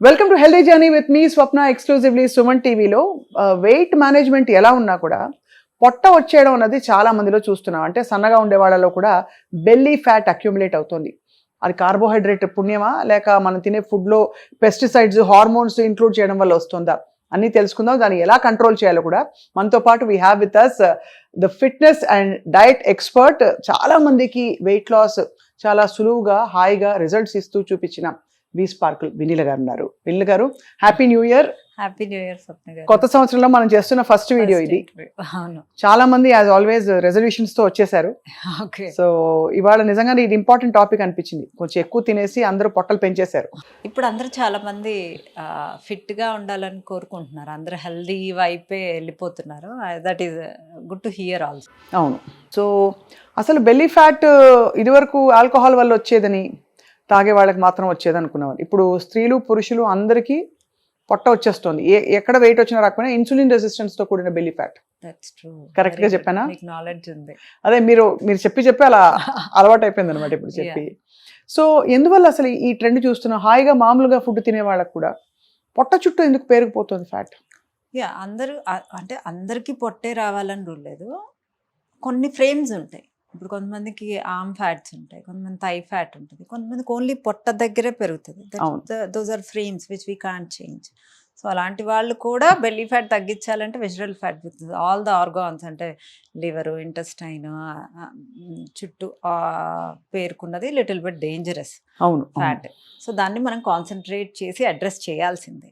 Welcome to healthy journey with me Swapna exclusively Suman టీవీలో weight management ఎలా ఉన్నా కూడా పొట్ట వచ్చేయడం అన్నది చాలా మందిలో చూస్తున్నాం. అంటే సన్నగా ఉండే వాళ్ళలో కూడా బెల్లీ ఫ్యాట్ అక్యుములేట్ అవుతుంది. అది కార్బోహైడ్రేట్ పుణ్యమా లేక మనం తినే ఫుడ్లో పెస్టిసైడ్స్ హార్మోన్స్ ఇంక్లూడ్ చేయడం వల్ల వస్తుందా అన్నీ తెలుసుకుందాం. దాన్ని ఎలా కంట్రోల్ చేయాలో కూడా మనతో పాటు we have with us the fitness and diet expert. చాలా మందికి వెయిట్ లాస్ చాలా సులువుగా హాయిగా రిజల్ట్స్ ఇస్తూ చూపించిన వి స్పార్కుల్ వినీల గారు ఉన్నారు. వినీల గారు, happy new year. Happy new year Swapna గారు. కొత్త సంవత్సరంలో మనం చేస్తున్న ఫస్ట్ వీడియో ఇది. అవును, చాలా మంది యాజ్ ఆల్వేస్ రెజల్యూషన్స్ తో వచ్చేసారు. ఓకే. సో ఇవాళ నిజంగానే ఇది ఇంపార్టెంట్ టాపిక్ అనిపించింది. కొంచెం ఎక్కువ తినేసి అందరూ పొట్టలు పెంచేశారు. ఇప్పుడు అందరూ చాలా మంది ఫిట్ గా ఉండాలని కోరుకుంటున్నారు. అందరూ హెల్దీ వైపే వెళ్ళిపోతున్నారు. That is good to hear also. అవును. సో అసలు బెల్లీ ఫ్యాట్ ఇదివరకు ఆల్కహాల్ వల్ల వచ్చేదని, తాగే వాళ్ళకి మాత్రం వచ్చేది అనుకునేవారు. ఇప్పుడు స్త్రీలు పురుషులు అందరికీ పొట్ట వచ్చేస్తుంది. ఎక్కడ వెయిట్ వచ్చినా రాకపోయినా ఇన్సులిన్ రెసిస్టెన్స్ తో కూడిన belly fat. That's true. Correct గా చెప్పానా? మీకు నాలెడ్జ్ ఉంది. అదే మీరు చెప్పి అలా అలవాటు అయిపోయింది అనమాట ఇప్పుడు చెప్పి. సో ఎందువల్ల అసలు ఈ ట్రెండ్ చూస్తున్నాం? హాయిగా మామూలుగా ఫుడ్ తినే వాళ్ళకి కూడా పొట్ట చుట్టూ ఎందుకు పేరుకుపోతుంది ఫ్యాట్? అందరూ అంటే అందరికీ పొట్టే రావాలని రూల్ లేదు. కొన్ని ఫ్రేమ్స్ ఉంటాయి. ఇప్పుడు కొంతమందికి ఆర్మ్ ఫ్యాట్స్ ఉంటాయి, కొంతమంది థై ఫ్యాట్ ఉంటుంది, కొంతమందికి ఓన్లీ పొట్ట దగ్గరే పెరుగుతుంది. Those are frames which we can't change. So అలాంటి వాళ్ళు కూడా బెల్లీ ఫ్యాట్ తగ్గించాలంటే vegetable fat with all the organs, అంటే లివరు, ఇంటెస్టైన్ చుట్టూ పేరుకున్నది little bit dangerous fat. So దాన్ని మనం కాన్సన్ట్రేట్ చేసి అడ్రస్ చేయాల్సిందే.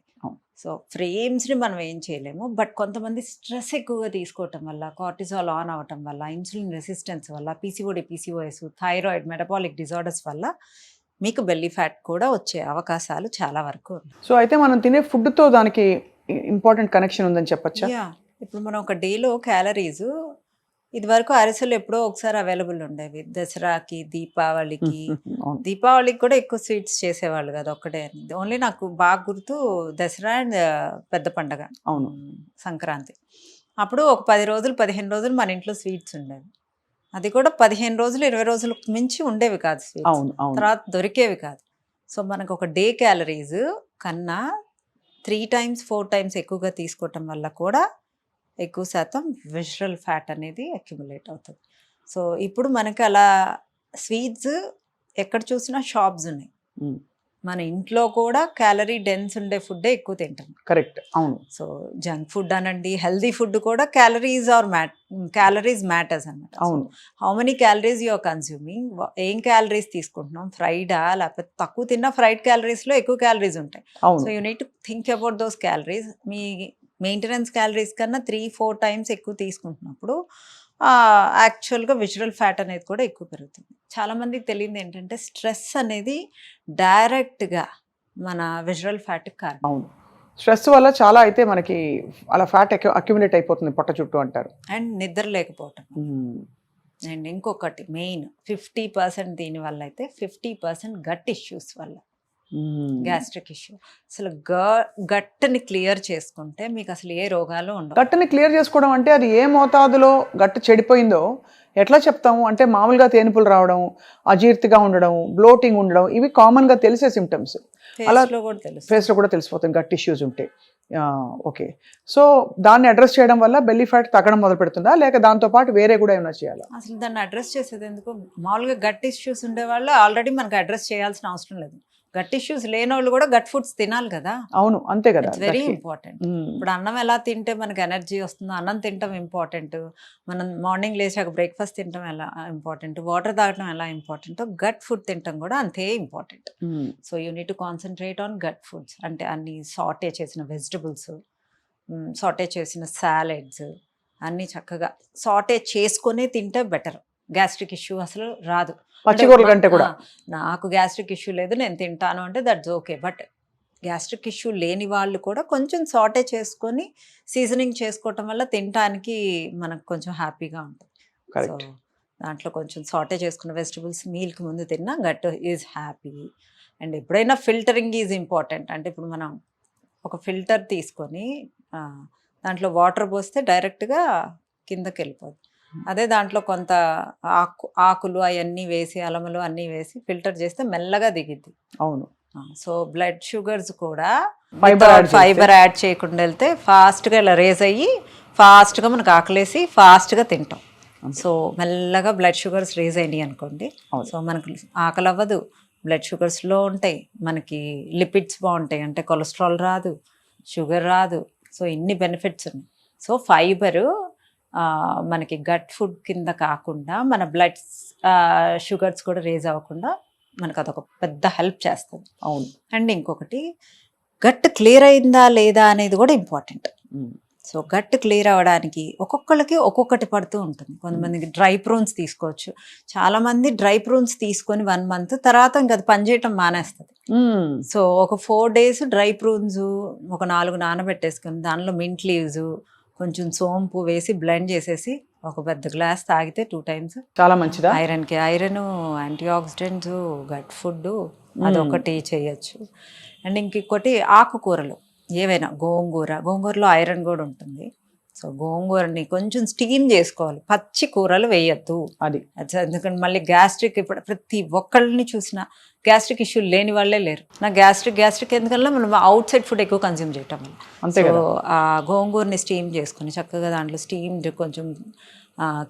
సో ఫ్రేమ్స్ని మనం ఏం చేయలేము. బట్ కొంతమంది స్ట్రెస్ ఎక్కువగా తీసుకోవటం వల్ల, కార్టిజాల్ ఆన్ అవ్వటం వల్ల, ఇన్సులిన్ రెసిస్టెన్స్ వల్ల, PCOD, PCOS, thyroid, metabolic disorders వల్ల మీకు బెల్లీ ఫ్యాట్ కూడా వచ్చే అవకాశాలు చాలా వరకు ఉన్నాయి. సో అయితే మనం తినే ఫుడ్తో దానికి ఇంపార్టెంట్ కనెక్షన్ ఉందని చెప్పచ్చా? ఇప్పుడు మనం ఒక డేలో క్యాలరీస్, ఇది వరకు అరిసెలు ఎప్పుడో ఒకసారి అవైలబుల్ ఉండేవి. దసరాకి, దీపావళికి కూడా ఎక్కువ స్వీట్స్ చేసేవాళ్ళు కదా ఒక్కటే. ఓన్లీ నాకు బాగా గుర్తు దసరా అండ్ పెద్ద పండగ, అవును, సంక్రాంతి. అప్పుడు ఒక 10 రోజులు 15 రోజులు మన ఇంట్లో స్వీట్స్ ఉండేవి. అది కూడా 15 రోజులు 20 రోజులకు మించి ఉండేవి కాదు స్వీట్స్. తర్వాత దొరికేవి కాదు. సో మనకు ఒక డే క్యాలరీస్ కన్నా 3 times 4 times ఎక్కువగా తీసుకోవటం వల్ల కూడా ఎక్కువ శాతం విజరల్ ఫ్యాట్ అనేది అక్యుములేట్ అవుతుంది. సో ఇప్పుడు మనకి అలా స్వీట్స్ ఎక్కడ చూసినా షాప్స్ ఉన్నాయి. మన ఇంట్లో కూడా క్యాలరీ డెన్స్ ఉండే ఫుడ్డే ఎక్కువ తింటాం. కరెక్ట్, అవును. సో జంక్ ఫుడ్ అనండి, హెల్దీ ఫుడ్ కూడా క్యాలరీస్ మ్యాటర్స్ అన్నమాట. అవును. How many calories you are consuming, ఏం క్యాలరీస్ తీసుకుంటున్నాం, ఫ్రైడా లేకపోతే తక్కువ తిన్న ఫ్రైడ్ క్యాలరీస్లో ఎక్కువ క్యాలరీస్ ఉంటాయి. So you need to think about those calories. Me maintenance calories కన్నా 3-4 times ఎక్కువ తీసుకుంటున్నప్పుడు యాక్చువల్గా విజరల్ ఫ్యాట్ అనేది కూడా ఎక్కువ పెరుగుతుంది. చాలామందికి తెలియదు ఏంటంటే స్ట్రెస్ అనేది డైరెక్ట్గా మన విజరల్ ఫ్యాట్కి కారణం. అవును, స్ట్రెస్ వల్ల చాలా అయితే మనకి అలా ఫ్యాట్ అక్యుములేట్ అయిపోతుంది పొట్ట చుట్టూ అంటారు. అండ్ నిద్ర లేకపోవటం. అండ్ ఇంకొకటి మెయిన్ 50% దీనివల్ల అయితే 50% గట్ ఇష్యూస్ వల్ల, గ్యాస్ట్రిక్ ఇష్యూ. అసలు గట్టుని క్లియర్ చేసుకుంటే మీకు అసలు ఏ రోగాలు ఉండవు. గట్టుని క్లియర్ చేసుకోవడం అంటే అది ఏ మోతాదులో గట్టు చెడిపోయిందో ఎట్లా చెప్తాము? అంటే మామూలుగా తేనుపులు రావడం, అజీర్తిగా ఉండడం, బ్లోటింగ్ ఉండడం, ఇవి కామన్గా తెలిసే సిమ్టమ్స్. అలా ఫేస్లో కూడా తెలిసిపోతుంది గట్ ఇష్యూస్ ఉంటే. ఓకే. సో దాన్ని అడ్రస్ చేయడం వల్ల బెల్లీ ఫ్యాట్ తగ్గడం మొదలు పెడుతుందా, లేక దాంతో పాటు వేరే కూడా ఏమైనా చేయాలా? అసలు దాన్ని అడ్రస్ చేసేది ఎందుకు? మామూలుగా గట్ ఇష్యూస్ ఉండే వాళ్ళు ఆల్రెడీ మనకు అడ్రస్ చేయాల్సిన అవసరం లేదు. గట్ ఇష్యూస్ లేని వాళ్ళు కూడా గట్ ఫుడ్స్ తినాలి కదా. అవును, అంతే కదా. It's very important. ఇప్పుడు అన్నం ఎలా తింటే మనకు ఎనర్జీ వస్తుందో, అన్నం తినటం ఇంపార్టెంట్. మనం మార్నింగ్ లేచాక బ్రేక్ఫాస్ట్ తినటం ఎలా ఇంపార్టెంట్, వాటర్ తాగటం ఎలా ఇంపార్టెంట్, గట్ ఫుడ్ తినటం కూడా అంతే important. So you need to concentrate on gut foods. అంటే అన్ని సాటే చేసిన వెజిటబుల్స్, సాటే చేసిన సాలెడ్స్ అన్నీ చక్కగా సాటే చేసుకునే తింటే బెటర్. గ్యాస్ట్రిక్ ఇష్యూ అసలు రాదు. పచ్చికూరల కంటే కూడా నాకు గ్యాస్ట్రిక్ ఇష్యూ లేదు, నేను తింటాను అంటే that's okay. But gastric issue లేని వాళ్ళు కూడా కొంచెం సాటే చేసుకొని సీజనింగ్ చేసుకోవటం వల్ల తినడానికి మనకు కొంచెం హ్యాపీగా ఉంటుంది. సో దాంట్లో కొంచెం సాటే చేసుకున్న వెజిటబుల్స్ మీల్కి ముందు తిన్నా గట్ ఈజ్ హ్యాపీ. అండ్ ఎప్పుడైనా ఫిల్టరింగ్ ఈజ్ ఇంపార్టెంట్. అంటే ఇప్పుడు మనం ఒక ఫిల్టర్ తీసుకొని దాంట్లో వాటర్ పోస్తే డైరెక్ట్గా కిందకి వెళ్ళిపోతుంది. అదే దాంట్లో కొంత ఆకులు అవన్నీ వేసి, అలములు అన్నీ వేసి ఫిల్టర్ చేస్తే మెల్లగా దిగిద్ది. అవును. సో బ్లడ్ షుగర్స్ కూడా ఫైబర్ యాడ్ చేయకుండా వెళ్తే ఫాస్ట్గా ఇలా రేజ్ అయ్యి ఫాస్ట్గా మనకు ఆకలేసి ఫాస్ట్గా తింటాం. సో మెల్లగా బ్లడ్ షుగర్స్ రేజ్ అయినాయి అనుకోండి, సో మనకు ఆకలి అవ్వదు, బ్లడ్ షుగర్స్ లో ఉంటాయి, మనకి లిపిడ్స్ బాగుంటాయి, అంటే కొలెస్ట్రాల్ రాదు, షుగర్ రాదు. సో ఇన్ని బెనిఫిట్స్ ఉన్నాయి. సో ఫైబరు మనకి గట్ ఫుడ్ కింద కాకుండా మన బ్లడ్ షుగర్స్ కూడా రేజ్ అవ్వకుండా మనకు అదొక పెద్ద హెల్ప్ చేస్తుంది. అవును. అండ్ ఇంకొకటి గట్ క్లియర్ అయిందా లేదా అనేది కూడా ఇంపార్టెంట్. సో గట్ క్లియర్ అవ్వడానికి ఒక్కొక్కరికి ఒక్కొక్కటి పడుతూ ఉంటుంది. కొంతమందికి డ్రై ప్రూన్స్ తీసుకోవచ్చు. చాలా మంది డ్రై ప్రూన్స్ తీసుకొని 1 month తర్వాత ఇంకా అది పనిచేయటం మానేస్తుంది. సో ఒక 4 days డ్రై ప్రూన్స్ ఒక 4 నానబెట్టేసుకొని దానిలో మింట్ లీవ్స్ కొంచెం సోంపు వేసి బ్లెండ్ చేసేసి ఒక పెద్ద గ్లాస్ తాగితే 2 times చాలా మంచిదా. ఐరన్కి iron, antioxidants, gut food అదొకటి చేయొచ్చు. అండ్ ఇంకొకటి ఆకుకూరలు ఏవైనా, గోంగూరలో ఐరన్ కూడా ఉంటుంది. సో గోంగూరని కొంచెం స్టీమ్ చేసుకోవాలి, పచ్చి కూరలు వేయద్దు. అది ఎందుకంటే మళ్ళీ గ్యాస్ట్రిక్, ఇప్పుడు ప్రతి ఒక్కళ్ళని చూసినా గ్యాస్ట్రిక్ ఇష్యూ లేని వాళ్ళే లేరు. నా గ్యాస్ట్రిక్ ఎందుకన్నా మనం అవుట్ సైడ్ ఫుడ్ ఎక్కువ కన్జ్యూమ్ చేయటం వల్ల. సో ఆ గోంగూరని స్టీమ్ చేసుకొని చక్కగా దాంట్లో స్టీమ్డ్ కొంచెం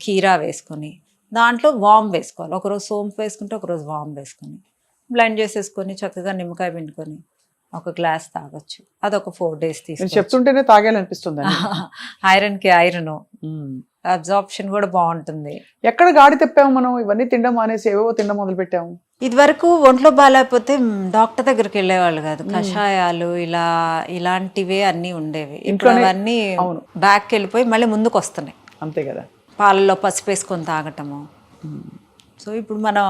కీరా వేసుకొని దాంట్లో వామ్ వేసుకోవాలి. ఒకరోజు సోంపు వేసుకుంటే ఒకరోజు వామ్ వేసుకొని బ్లెండ్ చేసేసుకొని చక్కగా నిమ్మకాయ పిండుకొని ఒక గ్లాస్ తాగొచ్చు. అదొక 4 days తీసుకొని చెప్తుంటేనే తాగేయాలనిపిస్తుంది. ఐరన్కి ఐరన్ అబ్జార్ప్షన్ కూడా బాగుంటుంది. ఎక్కడ గాడి తెప్పాము మనం ఇవన్నీ తినడం మానేసి ఏవో తినడం మొదలు పెట్టాము. ఇది వరకు ఒంట్లో బాగాలేకపోతే డాక్టర్ దగ్గరికి వెళ్ళేవాళ్ళు కాదు, కషాయాలు ఇలాంటివే అన్నీ ఉండేవి. ఇప్పుడు అవన్నీ బ్యాక్కి వెళ్ళిపోయి మళ్ళీ ముందుకు వస్తున్నాయి. అంతే కదా. పాలల్లో పసుపు వేసుకొని తాగటము. సో ఇప్పుడు మనం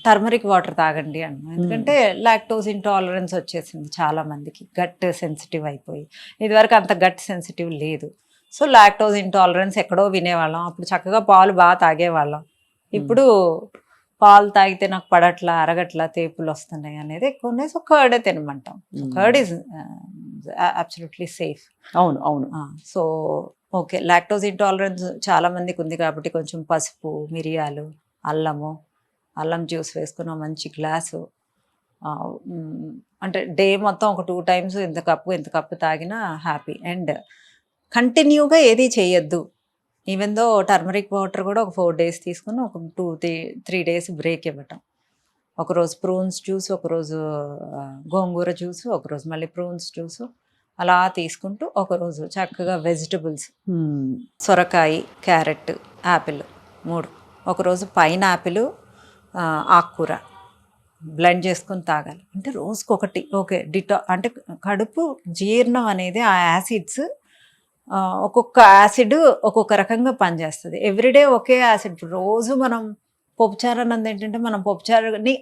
టర్మరిక్ వాటర్ తాగండి అన్నాం, ఎందుకంటే లాక్టోస్ ఇంటాలరెన్స్ వచ్చేసింది చాలా మందికి, గట్ సెన్సిటివ్ అయిపోయి. ఇదివరకు అంత గట్ సెన్సిటివ్ లేదు. సో లాక్టోస్ ఇంటాలరెన్స్ ఎక్కడో వినేవాళ్ళం, అప్పుడు చక్కగా పాలు బాగా తాగేవాళ్ళం. ఇప్పుడు పాలు తాగితే నాకు పడట్లా, అరగట్లా, తేపులు వస్తున్నాయి అనేది ఎక్కువ ఉన్నాయి. సో కర్డే తినమంటాం. Curd is absolutely safe. అవును అవును. సో ఓకే, లాక్టోస్ ఇంటాలరెన్స్ చాలా మందికి ఉంది కాబట్టి కొంచెం పసుపు, మిరియాలు, అల్లం జ్యూస్ వేసుకున్న మంచి గ్లాసు, అంటే డే మొత్తం ఒక 2 times ఇంత కప్పు తాగినా హ్యాపీ. అండ్ కంటిన్యూగా ఏది చేయొద్దు. ఈవెన్ దో టర్మరిక్ వాటర్ కూడా ఒక 4 days తీసుకుని ఒక 2-3 days బ్రేక్ ఇవ్వటం. ఒకరోజు ప్రూన్స్ జ్యూస్, ఒకరోజు గోంగూర జ్యూస్, ఒకరోజు మళ్ళీ ప్రూన్స్ జ్యూస్, అలా తీసుకుంటూ ఒకరోజు చక్కగా వెజిటబుల్స్, సొరకాయ, క్యారెట్, యాపిల్ 3, ఒకరోజు పైనాపిల్, ఆకుకూర బ్లెండ్ చేసుకొని తాగాలి. అంటే రోజుకొకటి. ఓకే, అంటే కడుపు జీర్ణం అనేది ఆ యాసిడ్స్, ఒక్కొక్క యాసిడ్ ఒక్కొక్క రకంగా పనిచేస్తుంది. ఎవ్రీడే ఒకే యాసిడ్. రోజు మనం పప్పుచారు అన్నది ఏంటంటే మనం పప్పుచారుని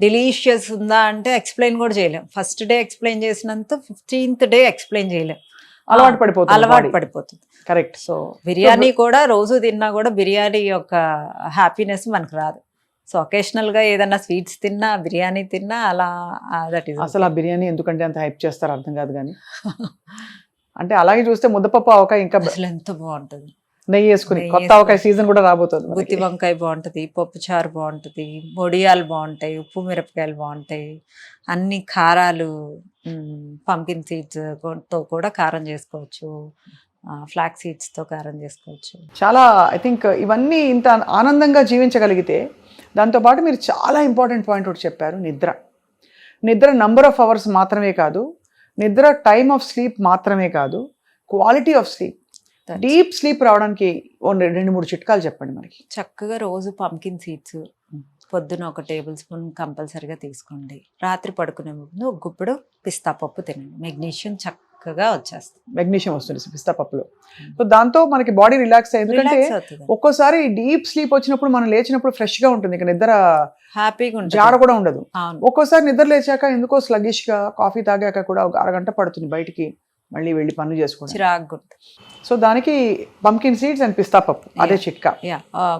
డెలీషియస్ ఉందా అంటే ఎక్స్ప్లెయిన్ కూడా చేయలేం. ఫస్ట్ డే ఎక్స్ప్లెయిన్ చేసినంత 15th day ఎక్స్ప్లెయిన్ చేయలేం, అలవాటు పడిపోతుంది. కరెక్ట్. సో బిర్యానీ కూడా రోజు తిన్నా కూడా బిర్యానీ యొక్క హ్యాపీనెస్ మనకు రాదు. సో ఒకేషనల్గా ఏదైనా స్వీట్స్ తిన్నా, బిర్యానీ తిన్నా అలా దట్ ఈస్. అసలు ఆ బిర్యానీ ఎందుకంటే అంత హైప్ చేస్తారు అర్థం కాదు కానీ అంటే అలాగే చూస్తే ముద్దపప్పు ఆవకాయ ఇంకా అసలు ఎంత బాగుంటుంది. నెయ్యి వేసుకుని కొత్త ఆవకాయ సీజన్ కూడా రాబోతుంది. గుత్తి వంకాయ బాగుంటుంది, పప్పుచారు బాగుంటుంది, వడియాలు బాగుంటాయి, ఉప్పు మిరపకాయలు బాగుంటాయి, అన్ని కారాలు, పంకిన్ సీడ్స్ తో కూడా కారం చేసుకోవచ్చు, ఫ్లాక్ సీడ్స్తో కారం చేసుకోవచ్చు. చాలా ఐ థింక్ ఇవన్నీ ఇంత ఆనందంగా జీవించగలిగితే, దాంతోపాటు మీరు చాలా ఇంపార్టెంట్ పాయింట్ ఒకటి చెప్పారు, నిద్ర నంబర్ ఆఫ్ అవర్స్ మాత్రమే కాదు, నిద్ర టైమ్ ఆఫ్ స్లీప్ మాత్రమే కాదు, quality of sleep, deep sleep రావడానికి 2-3 చిట్కాలు చెప్పండి మనకి. చక్కగా రోజు పంకిన్ సీడ్స్ పొద్దున ఒక టేబుల్ స్పూన్ కంపల్సరీగా తీసుకోండి. రాత్రి పడుకునే ముందు ఒక గుప్పుడు పిస్తా పప్పు తినండి. మెగ్నీషియం చక్కగా వచ్చేస్తుంది. మెగ్నీషియం వస్తుంది పిస్తా పప్పులో. సో దాంతో మనకి బాడీ రిలాక్స్ అయ్యి, ఎందుకంటే ఒక్కోసారి డీప్ స్లీప్ వచ్చినప్పుడు మనం లేచినప్పుడు ఫ్రెష్ గా ఉంటుంది, ఇక నిద్ర హ్యాపీగా ఉంటుంది, జాడ కూడా ఉండదు. ఒక్కోసారి నిద్ర లేచాక ఎందుకో స్లగిష్ గా కాఫీ తాగాక కూడా ఒక అరగంట పడుతుంది బయటికి మళ్ళీ వెళ్ళి పనులు చేసుకోవడం. సో దానికి పంకిన్ సీడ్స్ అండ్ పిస్తా పప్పు అదే చిట్కా.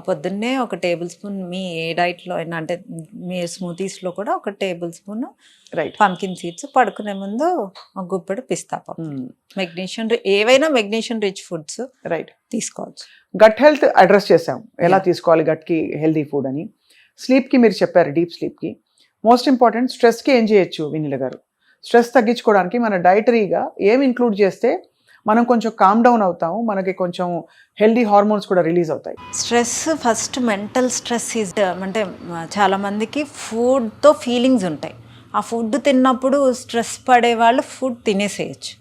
పొద్దున్నే ఒక టేబుల్ స్పూన్ మీ ఏ డైట్లో అయినా, అంటే మీ స్మూతీస్లో కూడా ఒక టేబుల్ స్పూన్ పంకిన్ సీడ్స్, పడుకునే ముందు ఒక గుప్పెడు పిస్తా పప్పు. మెగ్నీషియం, ఏవైనా మెగ్నీషియం రిచ్ ఫుడ్స్ తీసుకోవచ్చు. గట్ హెల్త్ అడ్రస్ చేసాం, ఎలా తీసుకోవాలి గట్ కి హెల్దీ ఫుడ్ అని. స్లీప్ కి మీరు చెప్పారు, డీప్ స్లీప్ కి. మోస్ట్ ఇంపార్టెంట్, స్ట్రెస్కి ఏం చేయొచ్చు వినీల గారు? స్ట్రెస్ తగ్గించుకోవడానికి మన డైటరీగా ఏం ఇంక్లూడ్ చేస్తే మనం కొంచెం కామ్ డౌన్ అవుతాము, మనకి కొంచెం హెల్దీ హార్మోన్స్ కూడా రిలీజ్ అవుతాయి? Stress first mental stress is అంటే చాలామందికి ఫుడ్తో ఫీలింగ్స్ ఉంటాయి. ఆ ఫుడ్ తిన్నప్పుడు స్ట్రెస్ పడే వాళ్ళు ఫుడ్ తినేసేయచ్చు.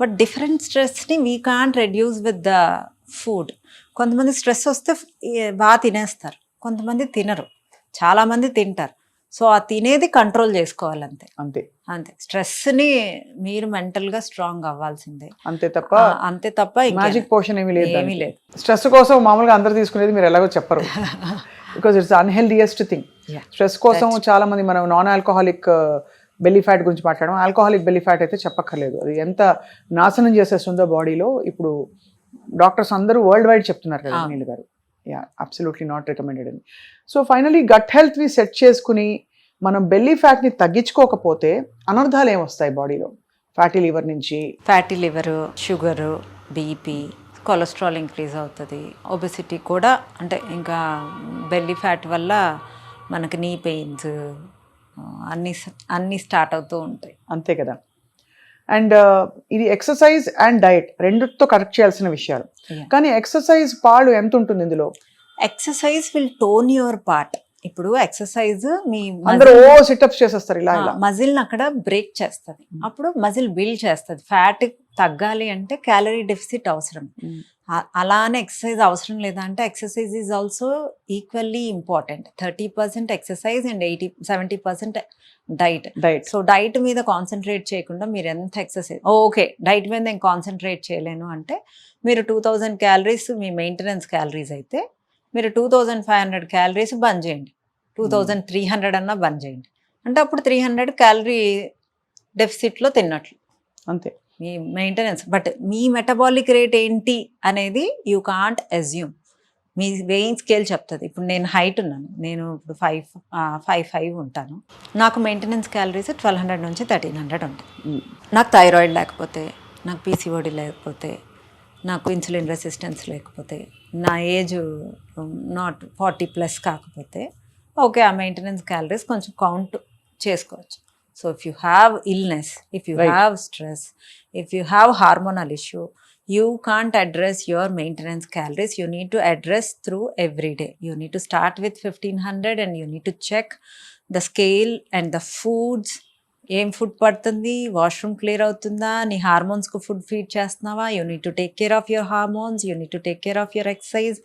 బట్ డిఫరెంట్ స్ట్రెస్ని we can't reduce with the food. కొంతమంది స్ట్రెస్ వస్తే బాగా తినేస్తారు, కొంతమంది తినరు, చాలామంది తింటారు. సో ఆ తినేది కంట్రోల్ చేసుకోవాలంతే. అంతే అంతే. స్ట్రెస్ని మీరు మెంటల్గా స్ట్రాంగ్ అవ్వాల్సిందే, అంతే తప్ప మ్యాజిక్ పోషన్ ఏమీ లేదు. ఏమీ లేదు. స్ట్రెస్ కోసం మామూలుగా అందరు తీసుకునేది మీరు ఎలాగో చెప్పరు, బికాజ్ ఇట్స్ అన్హెల్దియెస్ట్ థింగ్. స్ట్రెస్ కోసం చాలా మంది, మనం నాన్ ఆల్కహాలిక్ బెల్లీ ఫ్యాట్ గురించి మాట్లాడడం, ఆల్కహాలిక్ బెల్లీ ఫ్యాట్ అయితే చెప్పక్కర్లేదు, అది ఎంత నాశనం చేసేస్తుందో బాడీలో. ఇప్పుడు డాక్టర్స్ అందరూ వరల్డ్ వైడ్ చెప్తున్నారు కదా నీళ్ళు గారు. యా, అబ్సల్యూట్లీ నాట్ రికమెండెడ్ అని. సో ఫైనలీ గట్ హెల్త్ని సెట్ చేసుకుని మనం బెల్లీ ఫ్యాట్ని తగ్గించుకోకపోతే అనర్థాలు ఏమొస్తాయి బాడీలో? ఫ్యాటీ లివర్ నుంచి, fatty liver, sugar, BP, cholesterol increase అవుతుంది, ఒబెసిటీ కూడా. అంటే ఇంకా బెల్లీ ఫ్యాట్ వల్ల మనకి నీ పెయిన్స్ అన్నీ స్టార్ట్ అవుతూ ఉంటాయి. అంతే కదా. అండ్ ఇది ఎక్సర్సైజ్ అండ్ డైట్ రెండుతో కరెక్ట్ చేయాల్సిన విషయాలు. కానీ ఎక్సర్సైజ్ పాడు ఎంత ఉంటుంది ఇందులో? Exercise will tone your part. ఇప్పుడు ఎక్సర్సైజ్ మీ అందరూ సిటప్స్ చేసేస్తారు ఇలా ఇలా, మజిల్ని అక్కడ బ్రేక్ చేస్తుంది, అప్పుడు మజిల్ బిల్డ్ చేస్తుంది. ఫ్యాట్ తగ్గాలి అంటే క్యాలరీ డెఫిసిట్ అవసరం. అలానే ఎక్సర్సైజ్ అవసరం లేదా అంటే exercise is also equally important. 30% exercise and 70% diet. So diet మీద కాన్సన్ట్రేట్ చేయకుండా మీరు ఎంత ఎక్సర్సైజ్, ఓకే డైట్ మీద నేను కాన్సన్ట్రేట్ చేయలేను అంటే మీరు 2000 క్యాలరీస్ మీ మెయింటెనెన్స్ క్యాలరీస్ అయితే మీరు 2500 క్యాలరీస్ బంద్ చేయండి, 2300 అన్నా బంద్ చేయండి. అంటే అప్పుడు 300 క్యాలరీ డెఫిసిట్లో తిన్నట్లు అంతే మీ మెయింటెనెన్స్. బట్ మీ మెటబాలిక్ రేట్ ఏంటి అనేది యూ కాంట్ అజ్యూమ్. మీ వెయింగ్ స్కేల్ చెప్తుంది. ఇప్పుడు నేను హైట్ ఉన్నాను, నేను ఇప్పుడు 5'5" ఉంటాను, నాకు మెయింటెనెన్స్ క్యాలరీస్ 1200 నుంచి 1300 ఉంటాయి. నాకు థైరాయిడ్ లేకపోతే, నాకు పీసీఓడి లేకపోతే, నాకు ఇన్సులిన్ రెసిస్టెన్స్ లేకపోతే, నా ఏజ్ నాట్ 40+ కాకపోతే ఓకే ఆ మెయింటెనెన్స్ క్యాలరీస్ కొంచెం కౌంట్ చేసుకోవచ్చు. So if you have illness, if you have stress, if you have hormonal issue, you can't address your maintenance calories. You need to address through every day. You need to start with 1500 and you need to check the scale and the foods. ఏం food పడుతుంది, washroom clear అవుతుందా, నీ హార్మోన్స్కు food feed చేస్తున్నావా, you need to take care of your hormones, you need to take care of your exercise,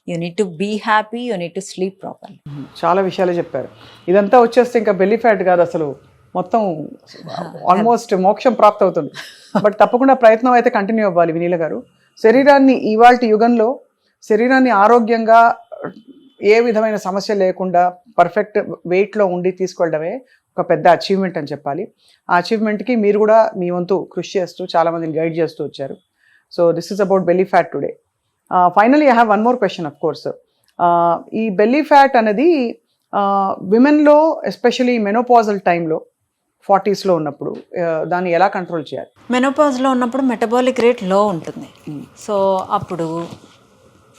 you need to be happy, you need to sleep properly. చాలా విషయాలు చెప్పారు. ఇదంతా వచ్చేస్తే ఇంకా బెల్లీ ఫ్యాట్ కాదు, అసలు మొత్తం ఆల్మోస్ట్ మోక్షం ప్రాప్తి అవుతుంది. బట్ తప్పకుండా ప్రయత్నం అయితే కంటిన్యూ అవ్వాలి వినీల గారు. శరీరాన్ని ఇవాల్టి యుగంలో శరీరాన్ని ఆరోగ్యంగా ఏ విధమైన సమస్య లేకుండా పర్ఫెక్ట్ వెయిట్లో ఉండి తీసుకెళ్ళడమే ఒక పెద్ద అచీవ్మెంట్ అని చెప్పాలి. ఆ అచీవ్మెంట్కి మీరు కూడా మీ వంతు కృషి చేస్తూ చాలామందిని గైడ్ చేస్తూ వచ్చారు. So this is about belly fat today. Finally I have one more question. Of course ఈ బెల్లీ ఫ్యాట్ అనేది విమెన్లో ఎస్పెషలీ మెనోపాజల్ టైంలో 40sలో ఉన్నప్పుడు దాన్ని ఎలా కంట్రోల్ చేయాలి? మెనోపాజ్లో ఉన్నప్పుడు మెటబాలిక్ రేట్ లో ఉంటుంది. సో అప్పుడు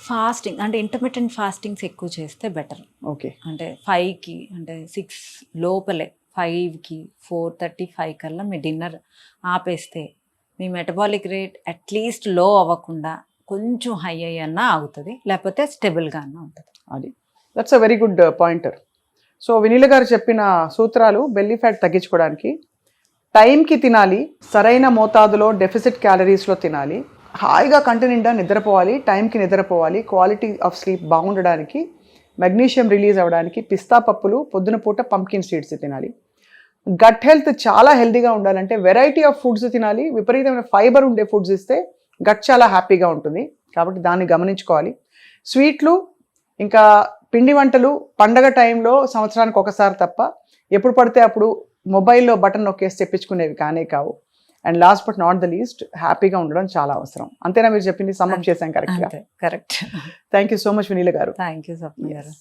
ఫాస్టింగ్ అంటే ఇంటర్మిటెంట్ ఫాస్టింగ్స్ ఎక్కువ చేస్తే బెటర్. ఓకే, అంటే 5కి అంటే 6 లోపలే 5కి 4:35 కల్లా మీ డిన్నర్ ఆపేస్తే మీ మెటబాలిక్ రేట్ అట్లీస్ట్ లో అవ్వకుండా కొంచెం హై అయ్యన్నా ఆగుతుంది, లేకపోతే స్టెబుల్గా అన్నా ఉంటుంది. అది that's a very good pointer. So Vineela గారు చెప్పిన సూత్రాలు బెల్లీ ఫ్యాట్ తగ్గించుకోవడానికి: టైంకి తినాలి, సరైన మోతాదులో డెఫిసిట్ క్యాలరీస్లో తినాలి, హాయిగా కంటి నిండా నిద్రపోవాలి, టైంకి నిద్రపోవాలి, క్వాలిటీ ఆఫ్ స్లీప్ బాగుండడానికి, మెగ్నీషియం రిలీజ్ అవ్వడానికి పిస్తా పప్పులు, పొద్దున పూట పంప్కిన్ సీడ్స్ తినాలి. గట్ హెల్త్ చాలా హెల్తీగా ఉండాలంటే వెరైటీ ఆఫ్ ఫుడ్స్ తినాలి, విపరీతమైన ఫైబర్ ఉండే ఫుడ్స్ ఇస్తే గట్ చాలా హ్యాపీగా ఉంటుంది, కాబట్టి దాన్ని గమనించుకోవాలి. స్వీట్లు ఇంకా పిండి వంటలు పండగ టైంలో సంవత్సరానికి ఒకసారి తప్ప ఎప్పుడు పడితే అప్పుడు మొబైల్లో బటన్ నొక్కేసి తెప్పించుకునేవి కానే కావు. And last but not the least, హ్యాపీగా ఉండడం చాలా అవసరం. అంతేనా మీరు చెప్పింది? సమ్మప్ చేశాం కరెక్ట్గా? Correct. Thank you so much Vineela గారు. థ్యాంక్ యూ స్వప్న గారు.